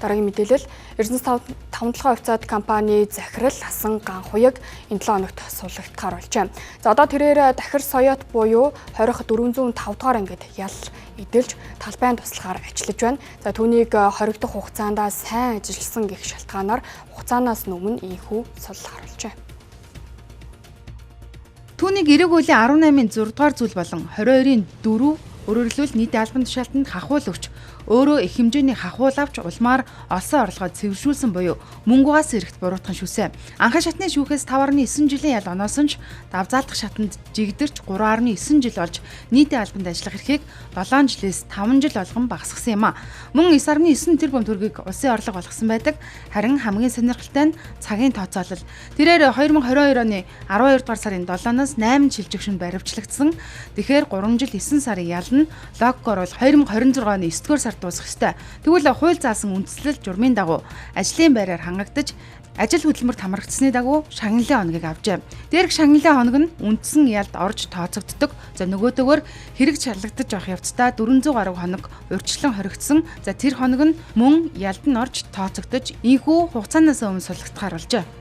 Дараагийн мэдээлэл Эрдэнэс тавталгаа хувьцаат компани захирал Асан Ганхуяг энэ 7 хоногт суллагдахаар болжээ. За одоо тэрээр дахир соёот буюу хорих 405 дугаар ангид ял эдэлж талбайн туслахаар ажиллаж байна. За түүнийг хоригдох хугацаанд сайн ажилласан гэх шалтгаанаар хугацаанаас өмнө ийхүү сул харуулжээ. Түүнийг эрэг үеийн 18-ын 6 дугаар зүйл болон 22-ын 4 өөрөрлөл нийтийн албан тушаалтанд хахуул өгч өөрөө их хэмжээний хахуул авч улмаар олсон орлогоо цэвэршүүлсэн буюу мөнгугаас эрэхт буруутган шүсэ. Анхан шатны шүүхээс 5.9 жилийн ял оноосон ч давзаалдах шатанд жигдэрч 3.9 жил болж нийтийн албанд ажиллах эрхийг 7 жилээс 5 жил болгон багасгасан юм а. Мөн 9.9 тэрбум төгрөгийг улсын орлого болгосон байдаг. Харин хамгийн сонирхолтой нь цагийн тооцоолол. Тэрээр 2022 оны 12 дугаар сарын 7-наас 8 шилжигшинд баривчлагдсан. Тэгэхээр 3 жил 9 сарын ял нь логгоор бол 2026 оны 9 дугаар сард дуусах ёстой. Тэгвэл хууль заасан үндслэл журмын дагуу ажлын байраар хангагдаж ажил хөдөлмөрт хамрагдсны дагуу шагналын хоногийг авжээ. Дээрх шагналын хоног нь үндсэн ялд орж тооцогддог. За нөгөөдөөгөр хэрэг шалгагдаж авах явцдаа 400 гаруй хоног урьдчилан хоригдсон. За тэр хоног нь мөн ялд нь орж тооцогдож ийхүү хугацаанаас өмнө суллагдахаар болжээ.